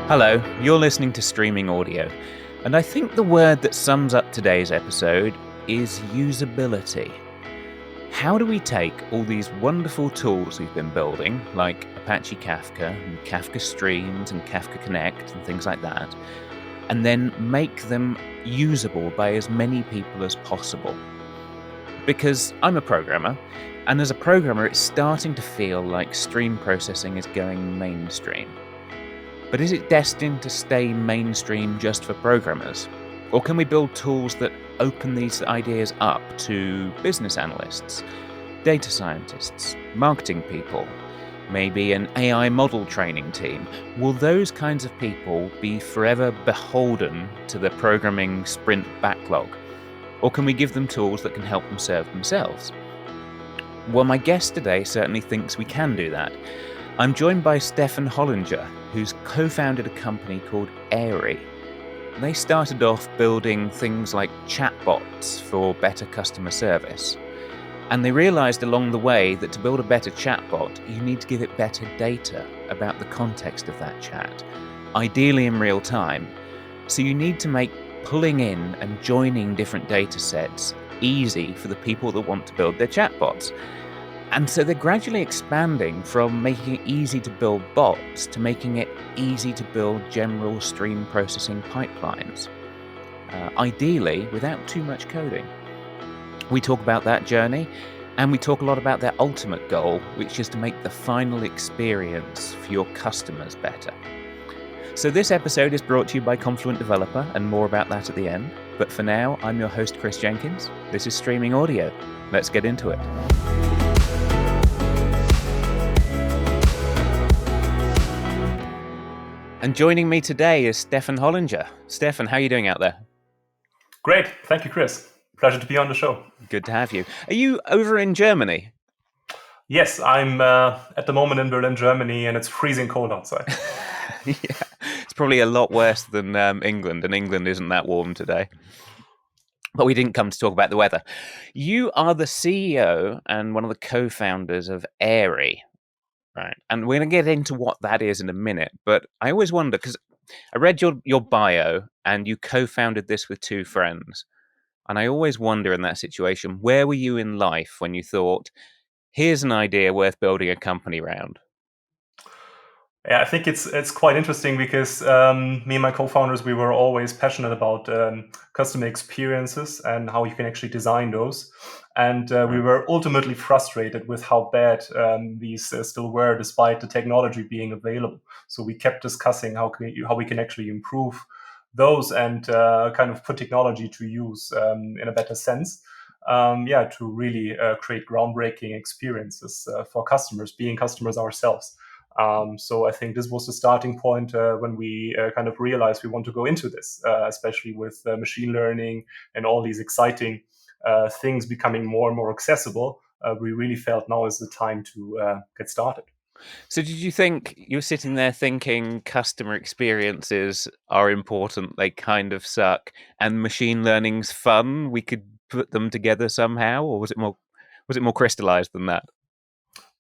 Hello, you're listening to Streaming Audio, and I think the word that sums up today's episode is usability. How do we take all these wonderful tools we've been building, like Apache Kafka and Kafka Streams and Kafka Connect and things like that, and then make them usable by as many people as possible? Because I'm a programmer, and as a programmer, it's starting to feel like stream processing is going mainstream. But is it destined to stay mainstream just for programmers? Or can we build tools that open these ideas up to business analysts, data scientists, marketing people, maybe an AI model training team? Will those kinds of people be forever beholden to the programming sprint backlog? Or can we give them tools that can help them serve themselves? Well, my guest today certainly thinks we can do that. I'm joined by Stefan Hollinger, who's co-founded a company called Airy. They started off building things like chatbots for better customer service. And they realized along the way that to build a better chatbot, you need to give it better data about the context of that chat, ideally in real time. So you need to make pulling in and joining different data sets easy for the people that want to build their chatbots. And so they're gradually expanding from making it easy to build bots to making it easy to build general stream processing pipelines, ideally without too much coding. We talk about that journey, and we talk a lot about their ultimate goal, which is to make the final experience for your customers better. So this episode is brought to you by Confluent Developer, and more about that at the end. But for now, I'm your host, Chris Jenkins. This is Streaming Audio. Let's get into it. And joining me today is Stefan Hollinger. Stefan, how are you doing out there? Great. Thank you, Chris. Pleasure to be on the show. Good to have you. Are you over in Germany? Yes, I'm at the moment in Berlin, Germany, and it's freezing cold outside. Yeah, it's probably a lot worse than England, and England isn't that warm today. But we didn't come to talk about the weather. You are the CEO and one of the co-founders of Airy. Right. And we're going to get into what that is in a minute. But I always wonder, because I read your bio and you co-founded this with two friends. And I always wonder in that situation, where were you in life when you thought, here's an idea worth building a company around? Yeah, I think it's quite interesting because me and my co-founders, we were always passionate about customer experiences and how you can actually design those. And we were ultimately frustrated with how bad these still were, despite the technology being available. So we kept discussing how we can actually improve those and kind of put technology to use in a better sense. To really create groundbreaking experiences for customers, being customers ourselves. So I think this was the starting point when we kind of realized we want to go into this, especially with machine learning and all these exciting things becoming more and more accessible. We really felt now is the time to get started. So did you think you were sitting there thinking customer experiences are important, they kind of suck, and machine learning's fun, we could put them together somehow? Or was it more crystallized than that?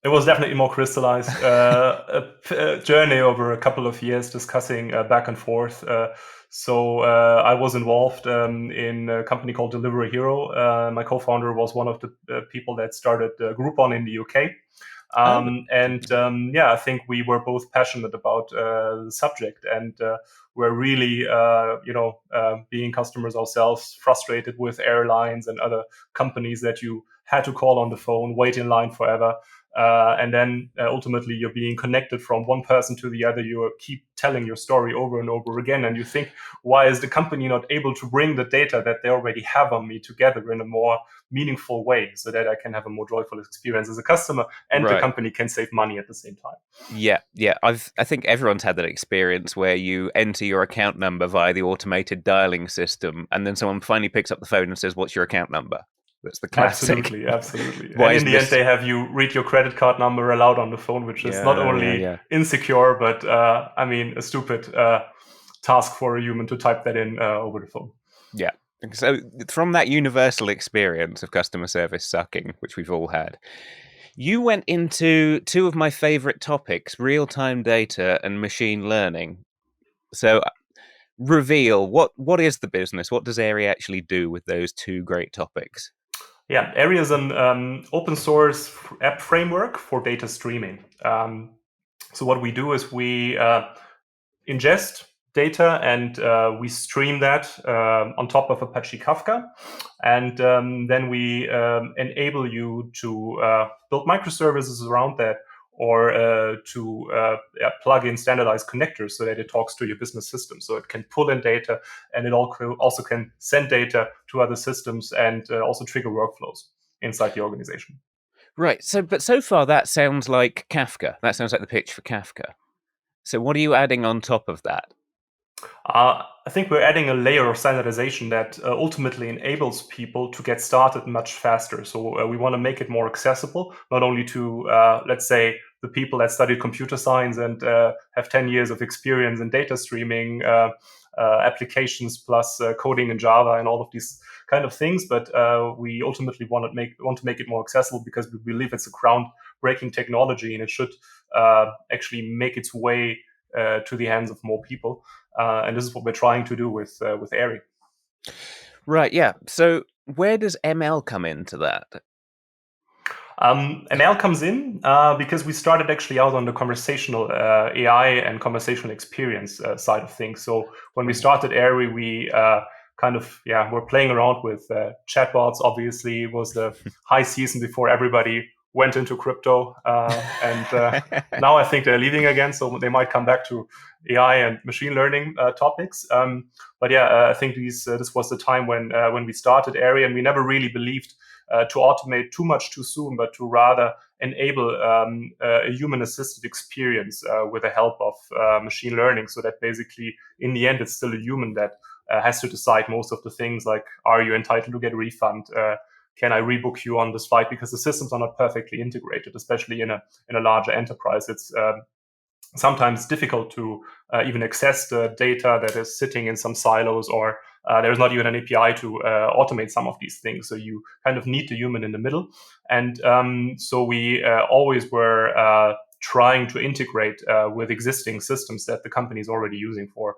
It was definitely more crystallized, a journey over a couple of years discussing back and forth. So I was involved in a company called Delivery Hero. My co-founder was one of the people that started Groupon in the UK. I think we were both passionate about the subject and we're really, being customers ourselves, frustrated with airlines and other companies that you had to call on the phone, wait in line forever. And then ultimately you're being connected from one person to the other. You keep telling your story over and over again. And you think, why is the company not able to bring the data that they already have on me together in a more meaningful way so that I can have a more joyful experience as a customer and the company can save money at the same time? Yeah. I think everyone's had that experience where you enter your account number via the automated dialing system and then someone finally picks up the phone and says, what's your account number? That's the classic. Absolutely. And in the end, they have you read your credit card number aloud on the phone, which is not only insecure, but a stupid task for a human to type that in over the phone. Yeah. So from that universal experience of customer service sucking, which we've all had, you went into two of my favorite topics, real-time data and machine learning. So reveal what is the business? What does Airy actually do with those two great topics? Yeah, Airy is an open source app framework for data streaming. So what we do is we ingest data and we stream that on top of Apache Kafka. And then we enable you to build microservices around that or to plug in standardized connectors so that it talks to your business system. So it can pull in data and it also can send data to other systems and also trigger workflows inside the organization. Right. But so far that sounds like Kafka. That sounds like the pitch for Kafka. So what are you adding on top of that? I think we're adding a layer of standardization that ultimately enables people to get started much faster. So we want to make it more accessible, not only to, let's say, the people that studied computer science and have 10 years of experience in data streaming applications plus coding in Java and all of these kind of things, but we ultimately want to make it more accessible because we believe it's a groundbreaking technology and it should actually make its way to the hands of more people. And this is what we're trying to do with Airy. Right, yeah. So where does ML come into that? ML comes in because we started actually out on the conversational AI and conversational experience side of things. So when we started Airy, we were playing around with chatbots. Obviously, it was the high season before everybody went into crypto, and now I think they're leaving again, so they might come back to AI and machine learning topics. But I think this was the time when we started Airy, and we never really believed to automate too much too soon, but to rather enable a human-assisted experience with the help of machine learning, so that basically in the end it's still a human that has to decide most of the things, like are you entitled to get a refund? Can I rebook you on this flight? Because the systems are not perfectly integrated, especially in a larger enterprise. It's sometimes difficult to even access the data that is sitting in some silos, or there's not even an API to automate some of these things. So you kind of need the human in the middle. And so we always were trying to integrate with existing systems that the company is already using for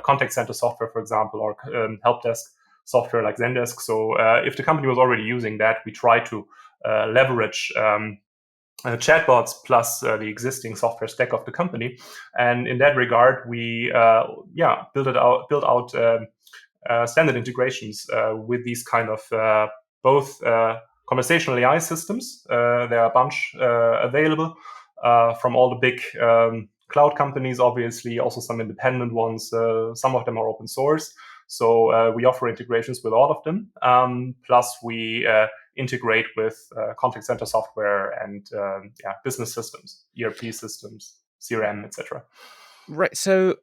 contact center software, for example, or help desk software like Zendesk. So if the company was already using that, we try to leverage chatbots plus the existing software stack of the company. And in that regard, we built out standard integrations with these kind of both conversational AI systems. There are a bunch available from all the big cloud companies, obviously, also some independent ones. Some of them are open source. So we offer integrations with all of them. Plus we integrate with contact center software and business systems, ERP systems, CRM, etc. Right. So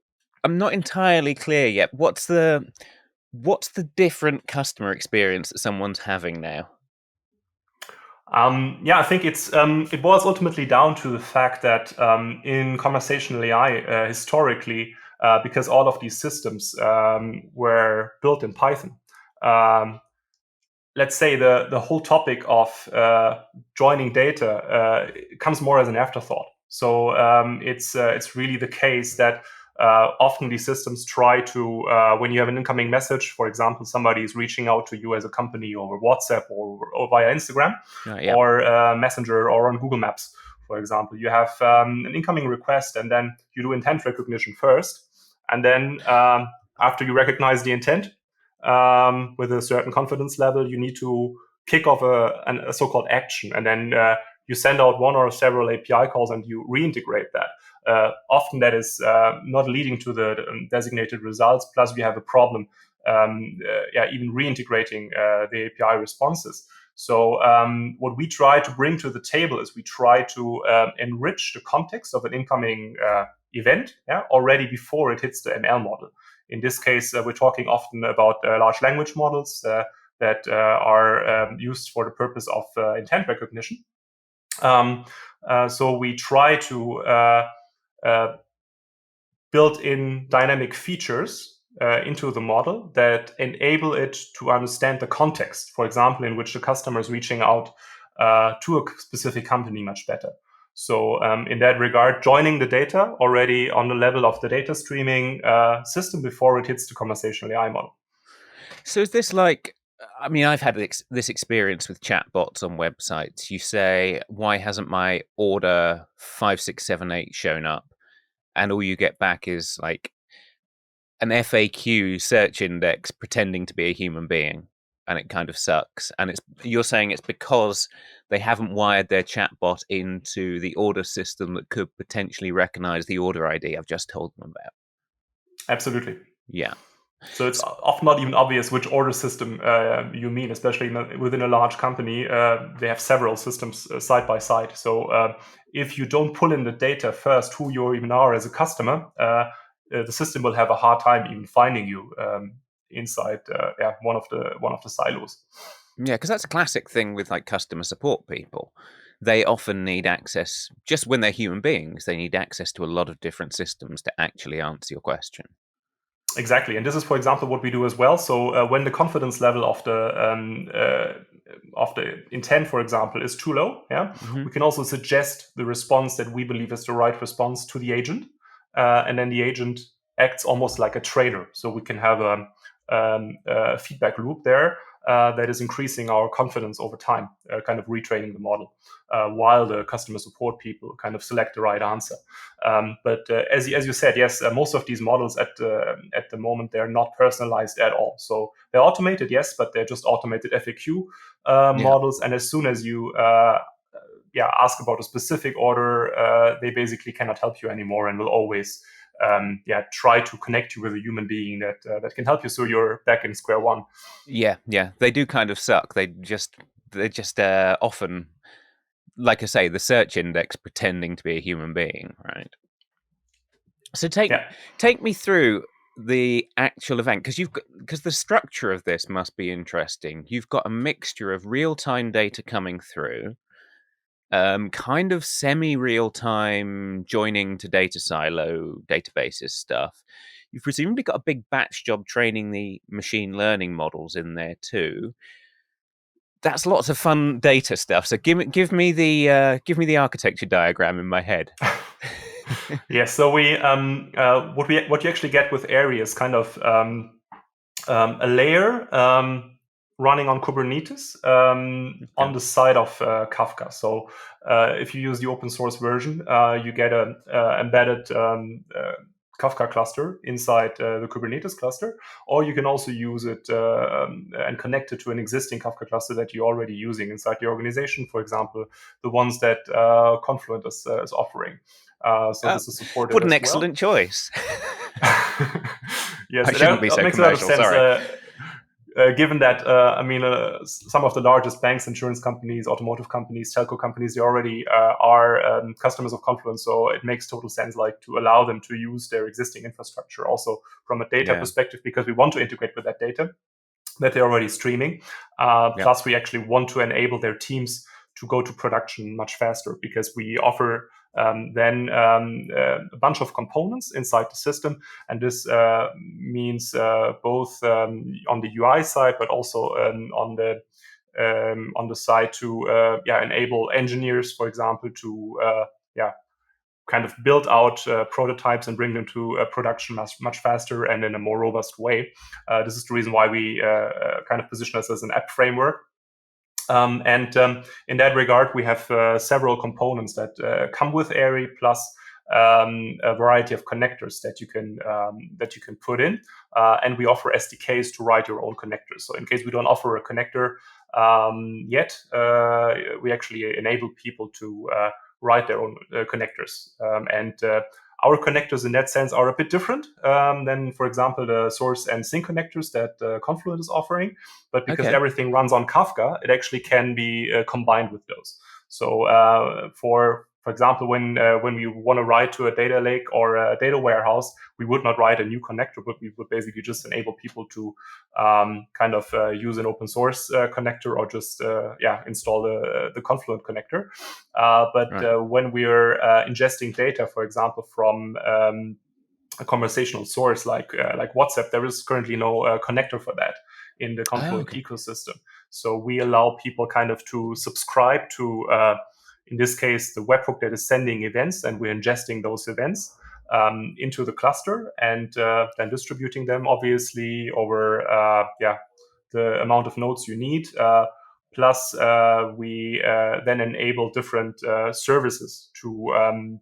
I'm not entirely clear yet. What's the different customer experience that someone's having now? I think it boils ultimately down to the fact that in conversational AI, historically, because all of these systems were built in Python, let's say the whole topic of joining data comes more as an afterthought. So it's really the case that often these systems try to, when you have an incoming message, for example, somebody is reaching out to you as a company over WhatsApp or via Instagram or Messenger or on Google Maps, for example, you have an incoming request and then you do intent recognition first. And then after you recognize the intent, with a certain confidence level, you need to kick off a so-called action, and then you send out one or several API calls and you reintegrate that. Often that is not leading to the designated results. Plus, we have a problem, even reintegrating the API responses. So what we try to bring to the table is we try to enrich the context of an incoming event already before it hits the ML model. In this case, we're talking often about large language models that are used for the purpose of intent recognition. So we try to build in dynamic features into the model that enable it to understand the context, for example, in which the customer is reaching out to a specific company much better. So in that regard, joining the data already on the level of the data streaming system before it hits the conversational AI model. So is this like, I mean, I've had this experience with chatbots on websites. You say, why hasn't my order 5678 shown up? And all you get back is like an FAQ search index pretending to be a human being. And it kind of sucks. And you're saying it's because they haven't wired their chatbot into the order system that could potentially recognize the order ID I've just told them about. Absolutely. Yeah. So it's often not even obvious which order system you mean, especially within a large company. They have several systems side by side. So if you don't pull in the data first, who you even are as a customer, the system will have a hard time even finding you inside one of the silos. Yeah, because that's a classic thing with like customer support people. They often need access, just when they're human beings, they need access to a lot of different systems to actually answer your question. Exactly, and this is, for example, what we do as well. So when the confidence level of the intent, for example, is too low, we can also suggest the response that we believe is the right response to the agent, and then the agent acts almost like a trader. So we can have a feedback loop there that is increasing our confidence over time, kind of retraining the model, while the customer support people kind of select the right answer. But as you said, yes, most of these models at the moment, they're not personalized at all. So they're automated, yes, but they're just automated FAQ models. And as soon as you ask about a specific order, they basically cannot help you anymore and will always try to connect you with a human being that can help you. So you're back in square one. Yeah, they do kind of suck. They're just often, like I say, the search index pretending to be a human being, right? So take me through the actual event, because the structure of this must be interesting. You've got a mixture of real-time data coming through, kind of semi-real-time joining to data silo databases stuff. You've presumably got a big batch job training the machine learning models in there too. That's lots of fun data stuff. So give me the architecture diagram in my head. Yes. So what you actually get with Airy is kind of a layer running on Kubernetes on the side of Kafka. So if you use the open source version, you get an embedded Kafka cluster inside the Kubernetes cluster, or you can also use it and connect it to an existing Kafka cluster that you're already using inside the organization. For example, the ones that Confluent is offering. So this is supported. What an excellent choice! Yes, I shouldn't be so makes commercial. a lot of sense. Sorry. Given that, some of the largest banks, insurance companies, automotive companies, telco companies, they already are customers of Confluent. So it makes total sense, like, to allow them to use their existing infrastructure also from a data perspective, because we want to integrate with that data that they're already streaming. Plus, we actually want to enable their teams to go to production much faster, because we offer a bunch of components inside the system, and this means both on the UI side, but also on the side to enable engineers, for example, to kind of build out prototypes and bring them to production much faster and in a more robust way. This is the reason why we kind of position us as an app framework. In that regard, we have several components that come with Airy, plus a variety of connectors that you can put in, and we offer SDKs to write your own connectors. So in case we don't offer a connector yet, we actually enable people to write their own connectors. Our connectors in that sense are a bit different than, for example, the source and sync connectors that Confluent is offering. But because everything runs on Kafka, it actually can be combined with those. So for example, when we want to write to a data lake or a data warehouse, we would not write a new connector, but we would basically just enable people to use an open source connector, or just install the Confluent connector. When we're ingesting data, for example, from a conversational source like WhatsApp, there is currently no connector for that in the Confluent ecosystem. So we allow people kind of to subscribe to in this case, the webhook that is sending events, and we're ingesting those events into the cluster and then distributing them, obviously, over the amount of nodes you need. Plus, we then enable different services to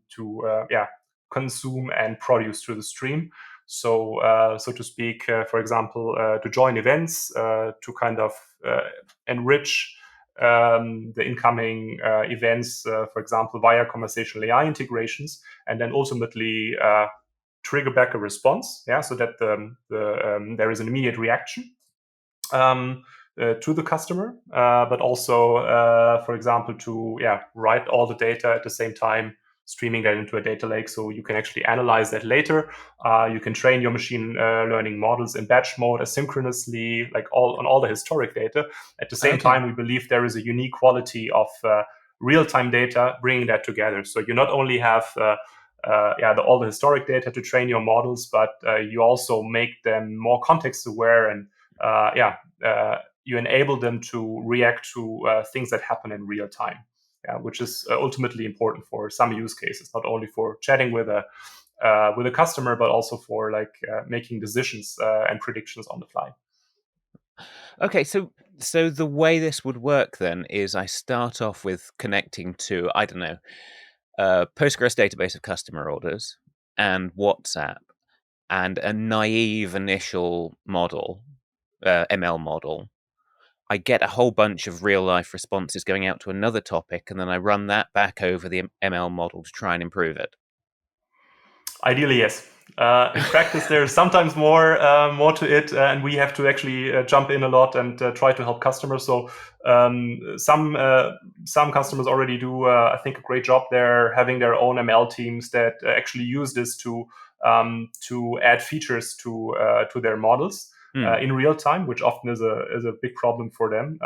consume and produce through the stream. So, so to speak, for example, to join events, to kind of enrich the incoming events, for example, via conversational AI integrations, and then ultimately trigger back a response, so that there is an immediate reaction to the customer, but also, for example, to write all the data at the same time, streaming that into a data lake, so you can actually analyze that later. You can train your machine learning models in batch mode asynchronously, like on all the historic data. At the same time, we believe there is a unique quality of real-time data, bringing that together. So you not only have all the historic data to train your models, but you also make them more context aware, and you enable them to react to things that happen in real time, which is ultimately important for some use cases, not only for chatting with a customer, but also for making decisions and predictions on the fly. Okay, so the way this would work then is I start off with connecting to, I don't know, a Postgres database of customer orders and WhatsApp and a naive initial model, ML model. I get a whole bunch of real life responses going out to another topic, and then I run that back over the ML model to try and improve it. Ideally, yes. In practice, there's sometimes more to it, and we have to actually jump in a lot and try to help customers. So some customers already do, I think, a great job there, having their own ML teams that actually use this to add features to their models in real time, which often is a big problem for them.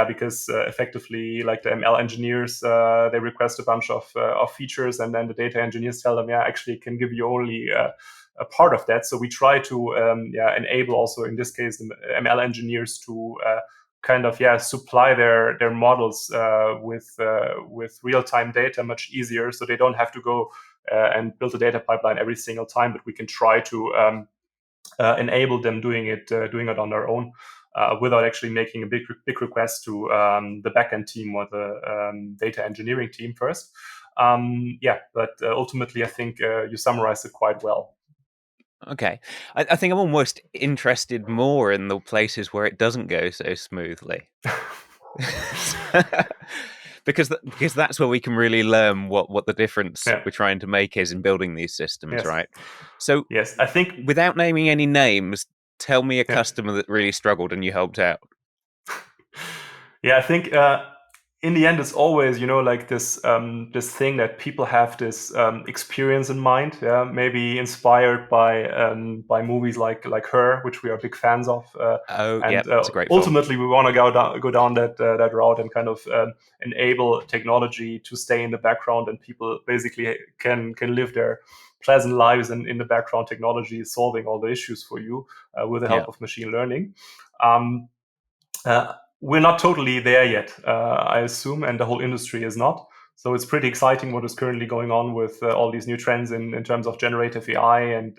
Because effectively, like the ML engineers, they request a bunch of features, and then the data engineers tell them, actually, it can give you only a part of that. So we try to enable also, in this case, the ML engineers to kind of supply their models with real-time data much easier, so they don't have to go and build a data pipeline every single time, but we can try to enable them doing it on their own. Without actually making a big request to the backend team or the data engineering team first. But ultimately, I think you summarized it quite well. Okay. I think I'm almost interested more in the places where it doesn't go so smoothly. because that's where we can really learn what the difference we're trying to make is in building these systems, right? So yes, I think, without naming any names, tell me a customer that really struggled and you helped out. I think in the end, it's always, like this this thing that people have this experience in mind, maybe inspired by movies like Her, which we are big fans of. It's a great ultimately, we want to go down that route and kind of enable technology to stay in the background, and people basically can live their pleasant lives, and in the background, technology is solving all the issues for you with the help of machine learning. We're not totally there yet, I assume, and the whole industry is not. So it's pretty exciting what is currently going on with all these new trends in terms of generative AI and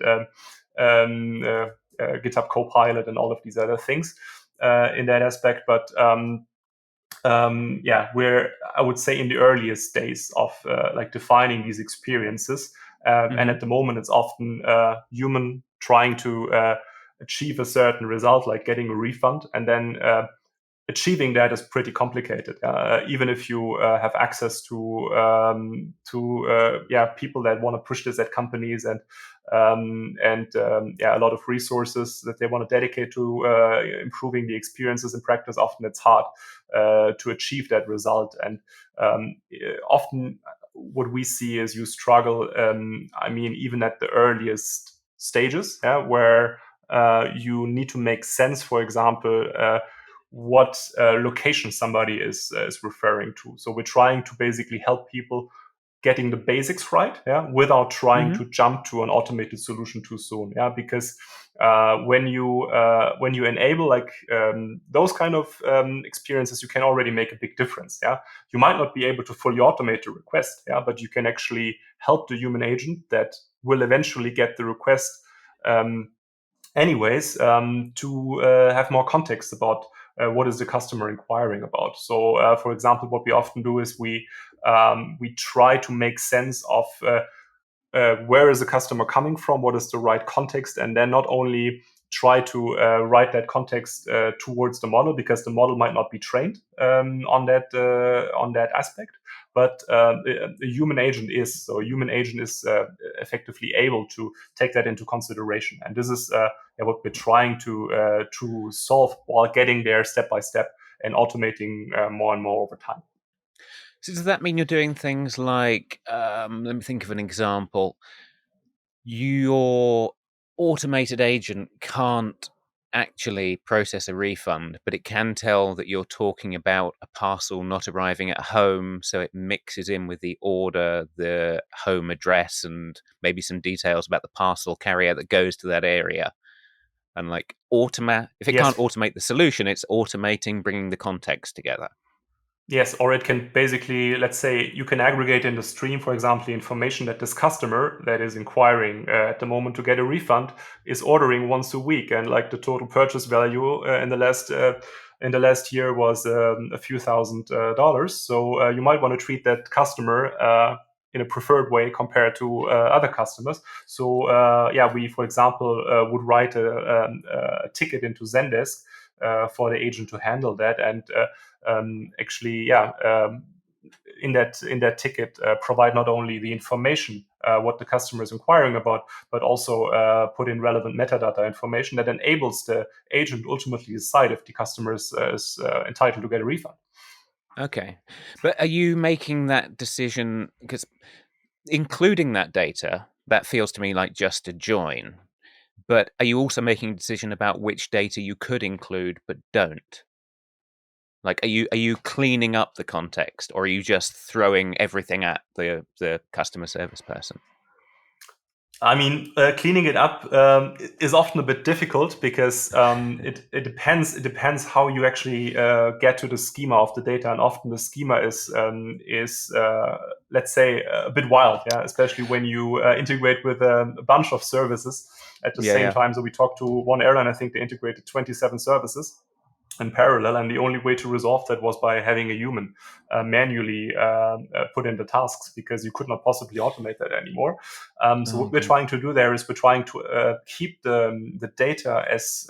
GitHub Copilot and all of these other things in that aspect. But we're, I would say, in the earliest days of defining these experiences. And at the moment, it's often human trying to achieve a certain result, like getting a refund, and then achieving that is pretty complicated. Even if you have access to people that want to push this at companies and a lot of resources that they want to dedicate to improving the experiences in practice, often it's hard to achieve that result. And often what we see is you struggle. Even at the earliest stages, where you need to make sense, for example, what location somebody is referring to. So we're trying to basically help people getting the basics right, without trying Mm-hmm. to jump to an automated solution too soon, because when you enable like those kind of experiences, you can already make a big difference. You might not be able to fully automate a request, but you can actually help the human agent that will eventually get the request anyways, to have more context about what is the customer inquiring about. So, for example, what we often do is we try to make sense of where is the customer coming from, what is the right context, and then not only try to write that context towards the model, because the model might not be trained on that aspect, but a human agent is. So a human agent is effectively able to take that into consideration, and this is what we're trying to solve while getting there step by step and automating more and more over time. So does that mean you're doing things like, let me think of an example. Your automated agent can't actually process a refund, but it can tell that you're talking about a parcel not arriving at home, so it mixes in with the order, the home address, and maybe some details about the parcel carrier that goes to that area. And like if it can't Yes. automate the solution, it's automating bringing the context together. Yes, or it can basically, let's say, you can aggregate in the stream, for example, the information that this customer that is inquiring at the moment to get a refund is ordering once a week, and like the total purchase value in the last year was a few $1,000s. So you might want to treat that customer in a preferred way compared to other customers. So we, for example, would write a ticket into Zendesk for the agent to handle that, and in that ticket provide not only the information what the customer is inquiring about, but also put in relevant metadata information that enables the agent ultimately decide if the customer is entitled to get a refund. Okay. But are you making that decision? Because including that data, that feels to me like just a join. But are you also making a decision about which data you could include but don't? Like, are you cleaning up the context, or are you just throwing everything at the customer service person? I mean, cleaning it up is often a bit difficult because it depends. It depends how you actually get to the schema of the data, and often the schema is let's say a bit wild, especially when you integrate with a bunch of services at the Yeah, same yeah. time. So we talked to one airline. I think they integrated 27 services in parallel, and the only way to resolve that was by having a human manually put in the tasks, because you could not possibly automate that anymore. So Oh, what we're okay. trying to do there is we're trying to keep the data as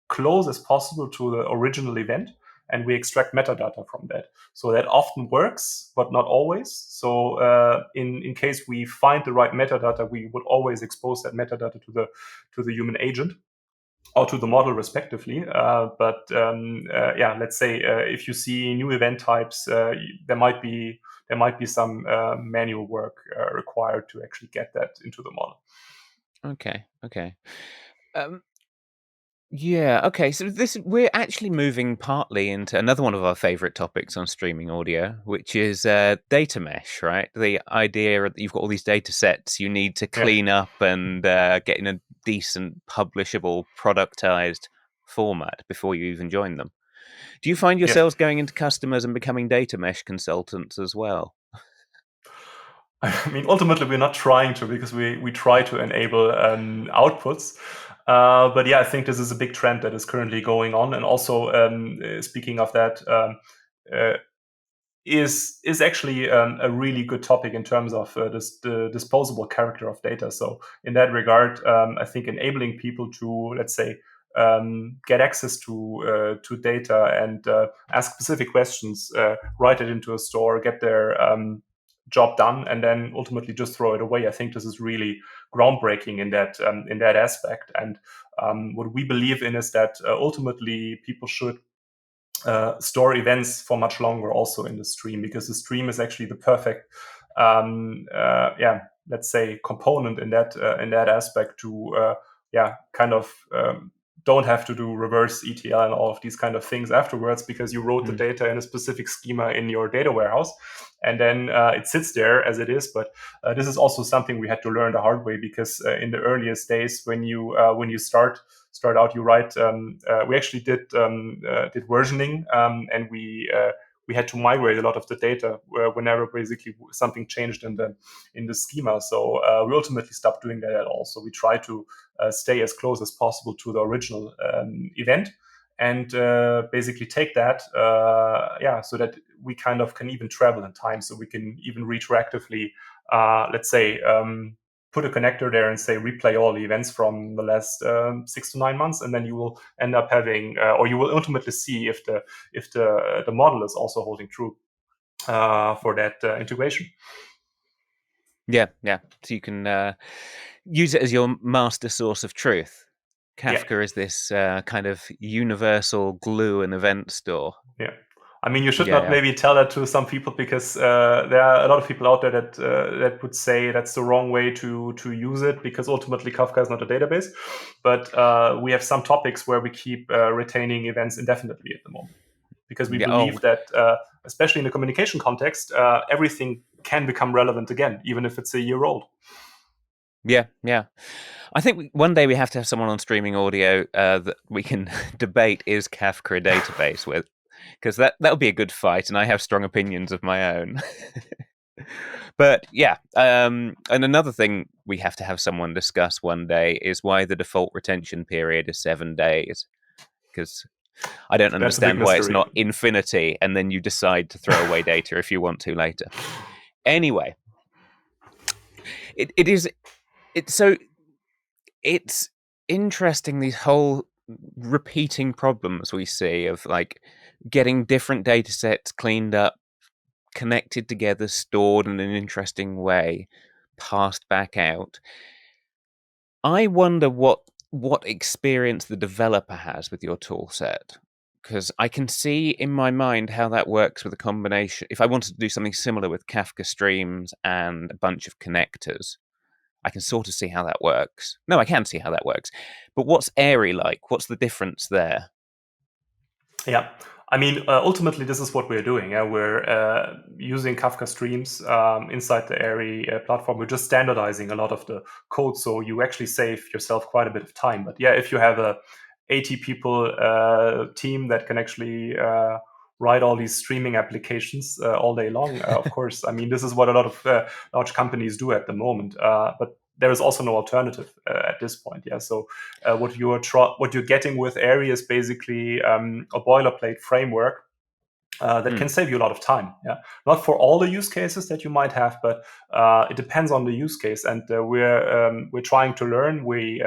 close as possible to the original event, and we extract metadata from that. So that often works, but not always. So in case we find the right metadata, we would always expose that metadata to the human agent or to the model respectively. Let's say if you see new event types, there might be some manual work required to actually get that into the model. Okay. Okay. Um, Yeah, okay. So we're actually moving partly into another one of our favorite topics on streaming audio, which is data mesh, right? The idea that you've got all these data sets you need to Yeah. clean up and get in a decent, publishable, productized format before you even join them. Do you find Yes. yourselves going into customers and becoming data mesh consultants as well? I mean, ultimately, we're not trying to, because we try to enable outputs. But yeah, I think this is a big trend that is currently going on. And also, speaking of that, uh, is actually a really good topic in terms of the disposable character of data. So in that regard, I think enabling people to, let's say, get access to data and ask specific questions, write it into a store, get their job done, and then ultimately just throw it away. I think this is really groundbreaking in that aspect. And what we believe in is that ultimately people should store events for much longer also in the stream, because the stream is actually the perfect let's say component in that aspect to kind of don't have to do reverse ETL and all of these kind of things afterwards, because you wrote the Mm. data in a specific schema in your data warehouse, and then it sits there as it is. But this is also something we had to learn the hard way, because in the earliest days, when you start out, you write. We actually did versioning, and we had to migrate a lot of the data whenever basically something changed in the schema. So we ultimately stopped doing that at all. So we try to stay as close as possible to the original event, and basically take that, so that we kind of can even travel in time. So we can even retroactively, let's say, put a connector there and say replay all the events from the last 6 to 9 months, and then you will end up having, or you will ultimately see if the model is also holding true for that integration. Yeah. So you can use it as your master source of truth. Kafka is this kind of universal glue and event store. Yeah. I mean, you should not maybe tell that to some people, because there are a lot of people out there that would say that's the wrong way to use it, because ultimately Kafka is not a database. But we have some topics where we keep retaining events indefinitely at the moment, because we believe that, especially in the communication context, everything can become relevant again, even if it's a year old. Yeah. I think one day we have to have someone on Streaming Audio that we can debate, is Kafka a database with, because that would be a good fight, and I have strong opinions of my own. But yeah, and another thing we have to have someone discuss one day is why the default retention period is 7 days, because I don't understand why it's not infinity, and then you decide to throw away data if you want to later. Anyway, it's interesting, these whole repeating problems we see of like getting different data sets cleaned up, connected together, stored in an interesting way, passed back out. I wonder what experience the developer has with your tool set, because I can see in my mind how that works with a combination. If I wanted to do something similar with Kafka Streams and a bunch of connectors, I can sort of see how that works. No, I can see how that works. But what's Airy like? What's the difference there? Yeah. I mean, ultimately, this is what we're doing. We're using Kafka Streams inside the Airy platform. We're just standardizing a lot of the code, so you actually save yourself quite a bit of time. But yeah, if you have a 80 people team that can actually write all these streaming applications all day long, of course. I mean, this is what a lot of large companies do at the moment. But there is also no alternative at this point. Yeah. So what you're getting with Airy is basically a boilerplate framework that can save you a lot of time. Yeah, not for all the use cases that you might have, but it depends on the use case. And we're trying to learn. We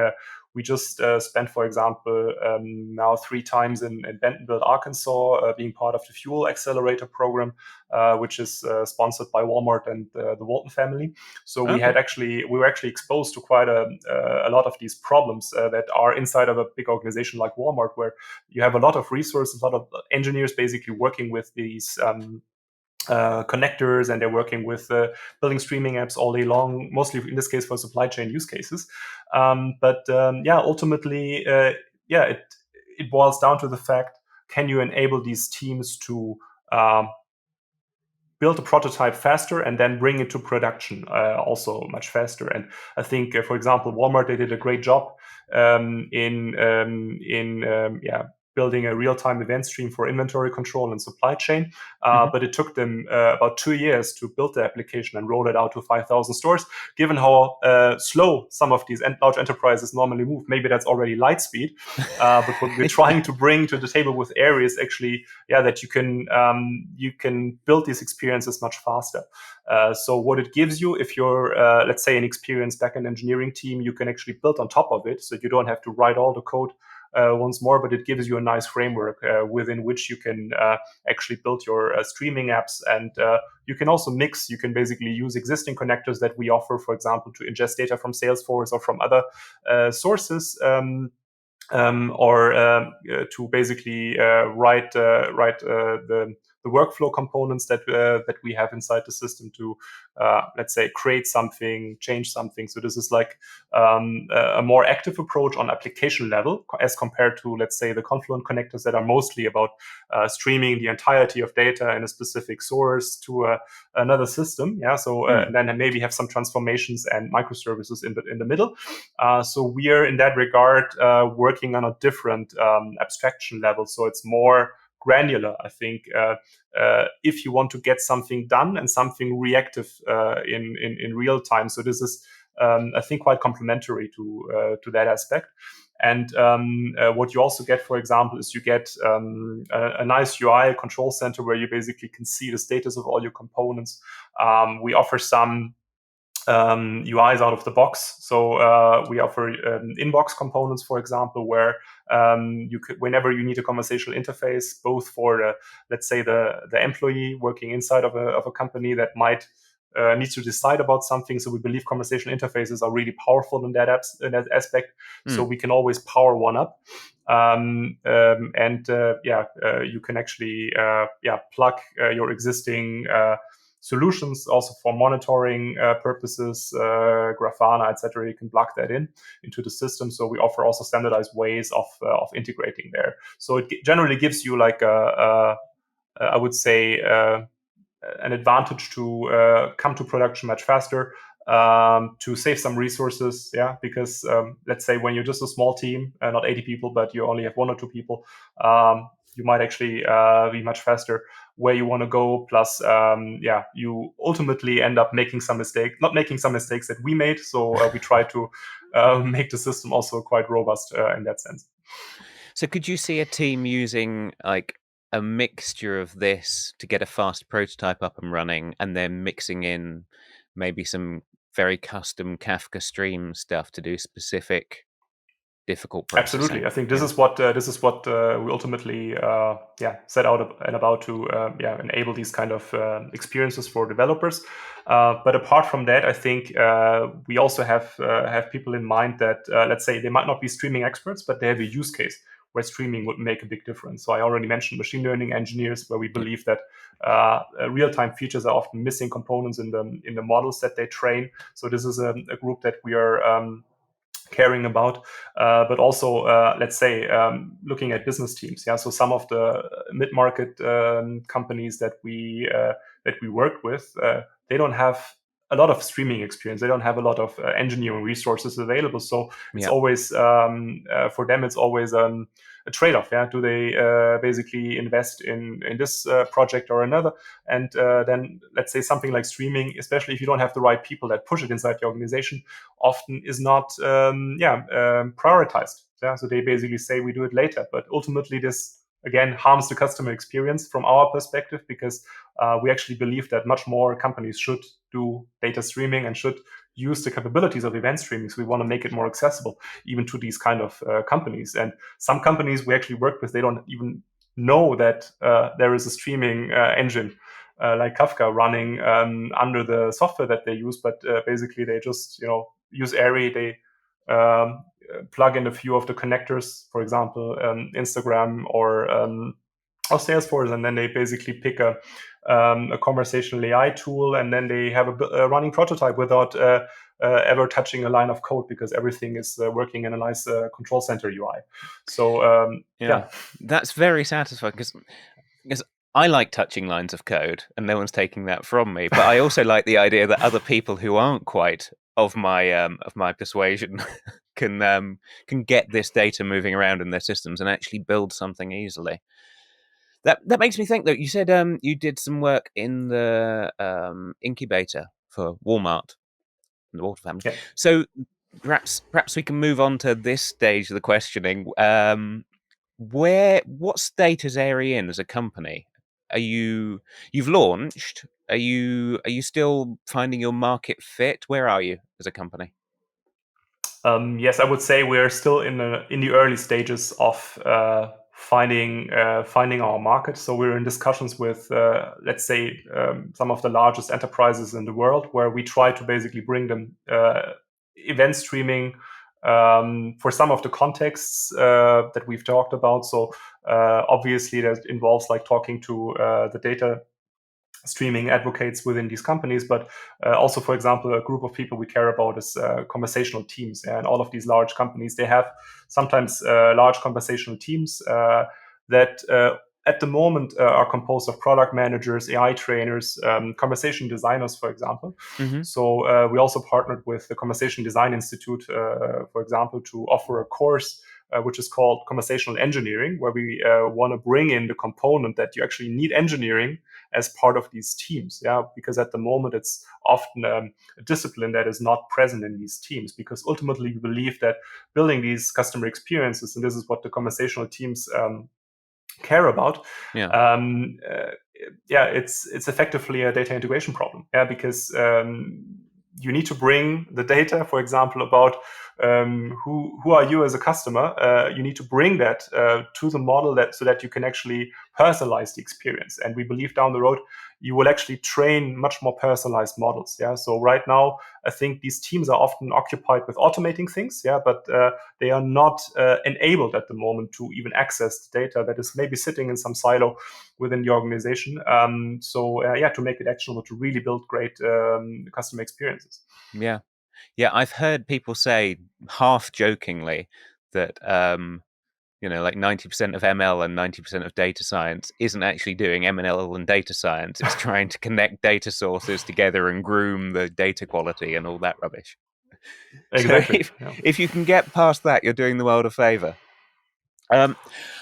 just spent, for example, now 3 times in Bentonville, Arkansas, being part of the Fuel Accelerator program, which is sponsored by Walmart and the Walton family. So we were actually exposed to quite a lot of these problems that are inside of a big organization like Walmart, where you have a lot of resources, a lot of engineers basically working with these connectors, and they're working with building streaming apps all day long, mostly in this case for supply chain use cases. Ultimately, it boils down to the fact: can you enable these teams to build a prototype faster and then bring it to production also much faster? And I think, for example, Walmart, they did a great job in building a real-time event stream for inventory control and supply chain. But it took them about 2 years to build the application and roll it out to 5,000 stores. Given how slow some of these large enterprises normally move, maybe that's already light speed. But what we're trying to bring to the table with Airy is actually, that you can build these experiences much faster. So what it gives you, if you're, let's say, an experienced backend engineering team, you can actually build on top of it, so you don't have to write all the code once more, but it gives you a nice framework within which you can actually build your streaming apps. And you can also mix. You can basically use existing connectors that we offer, for example, to ingest data from Salesforce or from other sources. Or to basically write the the workflow components that we have inside the system to let's say create something, change something. So this is like a more active approach on application level as compared to, let's say, the Confluent connectors that are mostly about streaming the entirety of data in a specific source to another system. Yeah. So and then maybe have some transformations and microservices in the middle. So we are in that regard working on a different abstraction level. So it's more granular, I think, if you want to get something done and something reactive in real time. So this is, I think, quite complementary to that aspect. And what you also get, for example, is you get a nice UI control center where you basically can see the status of all your components. We offer some UIs out of the box. So we offer inbox components, for example, where you could, whenever you need a conversational interface, both for let's say the employee working inside of a company that might need to decide about something. So we believe conversational interfaces are really powerful in that aspect. So we can always power one up. You can actually plug your existing solutions also for monitoring purposes, Grafana, etc. You can plug that into the system. So we offer also standardized ways of integrating there. So it generally gives you like I would say an advantage to come to production much faster, to save some resources. Yeah, because let's say when you're just a small team, not 80 people, but you only have 1 or 2 people, you might actually be much faster where you want to go. Plus, you ultimately end up making some mistakes, not making some mistakes that we made. So we try to make the system also quite robust in that sense. So could you see a team using like a mixture of this to get a fast prototype up and running, and then mixing in maybe some very custom Kafka Stream stuff to do specific difficult processing? Absolutely, I think this is what we ultimately set out and about to enable these kind of experiences for developers. But apart from that, I think we also have people in mind that let's say they might not be streaming experts, but they have a use case where streaming would make a big difference. So I already mentioned machine learning engineers, where we believe that real-time features are often missing components in the models that they train. So this is a group that we are caring about, but also let's say looking at business teams. Yeah, so some of the mid-market companies that we work with, they don't have a lot of streaming experience. They don't have a lot of engineering resources available. So it's always for them, it's always a trade-off. Yeah, do they basically invest in this project or another? And then let's say something like streaming, especially if you don't have the right people that push it inside the organization, often is not prioritized. Yeah, so they basically say we do it later, but ultimately this again harms the customer experience from our perspective, because we actually believe that much more companies should do data streaming and should use the capabilities of event streaming. So we want to make it more accessible even to these kind of companies. And some companies we actually work with, they don't even know that there is a streaming engine like Kafka running under the software that they use, but basically they just use Airy. They plug in a few of the connectors, for example, Instagram or Salesforce, and then they basically pick a conversational AI tool, and then they have a running prototype without ever touching a line of code, because everything is working in a nice control center UI. So that's very satisfying, because I like touching lines of code, and no one's taking that from me. But I also like the idea that other people who aren't quite of my persuasion can get this data moving around in their systems and actually build something easily. That makes me think, though. You said you did some work in the incubator for Walmart, the Walter family. Yeah. So perhaps we can move on to this stage of the questioning. What state is Airy in as a company? You've launched? Are you still finding your market fit? Where are you as a company? Yes, I would say we're still in the early stages of finding our market. So we're in discussions with, let's say, some of the largest enterprises in the world, where we try to basically bring them event streaming for some of the contexts that we've talked about. So Obviously, that involves like talking to the data streaming advocates within these companies, but also, for example, a group of people we care about is conversational teams. And all of these large companies, they have sometimes large conversational teams that at the moment are composed of product managers, AI trainers, conversation designers, for example. Mm-hmm. So we also partnered with the Conversation Design Institute, for example, to offer a course which is called Conversational Engineering, where we want to bring in the component that you actually need engineering as part of these teams. Yeah, because at the moment it's often a discipline that is not present in these teams, because ultimately we believe that building these customer experiences, and this is what the conversational teams care about, it's effectively a data integration problem. Yeah, because you need to bring the data, for example, about who are you as a customer. You need to bring that to the model so that you can actually personalize the experience. And we believe down the road you will actually train much more personalized models. Yeah. So right now, I think these teams are often occupied with automating things. Yeah, but they are not enabled at the moment to even access the data that is maybe sitting in some silo within the organization. To make it actionable, to really build great customer experiences. Yeah. I've heard people say half jokingly that like 90% of ML and 90% of data science isn't actually doing ML and data science. It's trying to connect data sources together and groom the data quality and all that rubbish. Exactly. So if you can get past that, you're doing the world a favor. I'm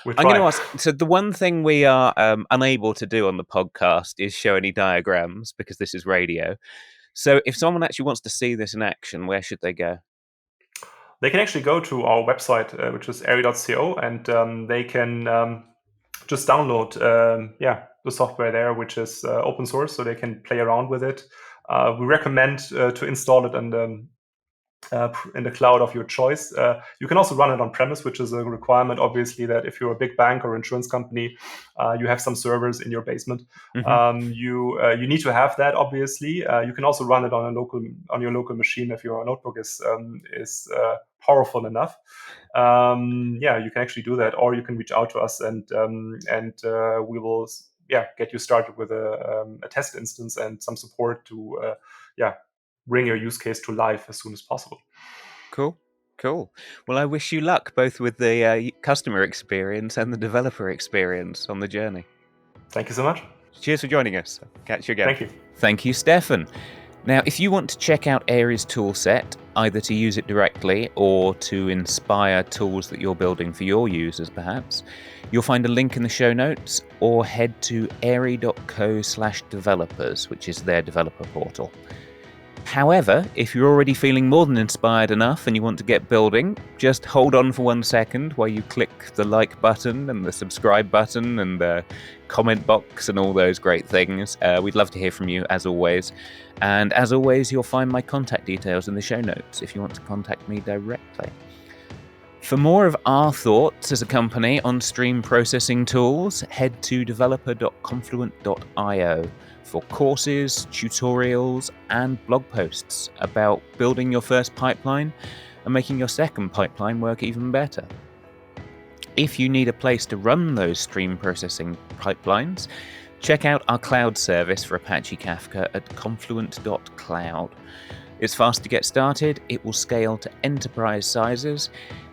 going to ask, so the one thing we are unable to do on the podcast is show any diagrams, because this is radio. So if someone actually wants to see this in action, where should they go? They can actually go to our website, which is airy.co, and they can just download the software there, which is open source, so they can play around with it. We recommend to install it in the cloud of your choice. You can also run it on premise, which is a requirement, obviously, that if you're a big bank or insurance company, you have some servers in your basement. Mm-hmm. You need to have that, obviously. You can also run it on your local machine if your notebook is powerful enough. You can actually do that, or you can reach out to us and we will get you started with a test instance and some support to bring your use case to life as soon as possible. Cool. Well, I wish you luck both with the customer experience and the developer experience on the journey. Thank you so much. Cheers for joining us. Catch you again. Thank you. Thank you, Stefan. Now, if you want to check out Airy's toolset, either to use it directly or to inspire tools that you're building for your users, perhaps, you'll find a link in the show notes, or head to airy.co/developers, which is their developer portal. However, if you're already feeling more than inspired enough and you want to get building, just hold on for 1 second while you click the like button and the subscribe button and the comment box and all those great things. We'd love to hear from you, as always. And as always, you'll find my contact details in the show notes if you want to contact me directly. For more of our thoughts as a company on stream processing tools, head to developer.confluent.io for courses, tutorials, and blog posts about building your first pipeline and making your second pipeline work even better. If you need a place to run those stream processing pipelines, check out our cloud service for Apache Kafka at confluent.cloud. It's fast to get started, it will scale to enterprise sizes,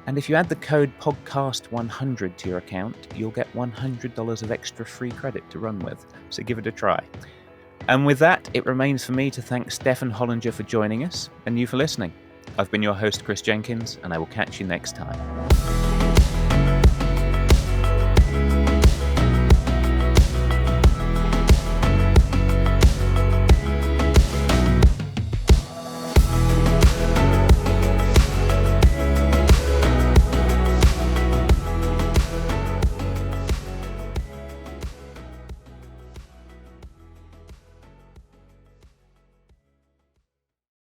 and if you add the code podcast100 to your account, you'll get $100 of extra free credit to run with, so give it a try. And with that, it remains for me to thank Stefan Hollinger for joining us, and you for listening. I've been your host, Chris Jenkins, and I will catch you next time.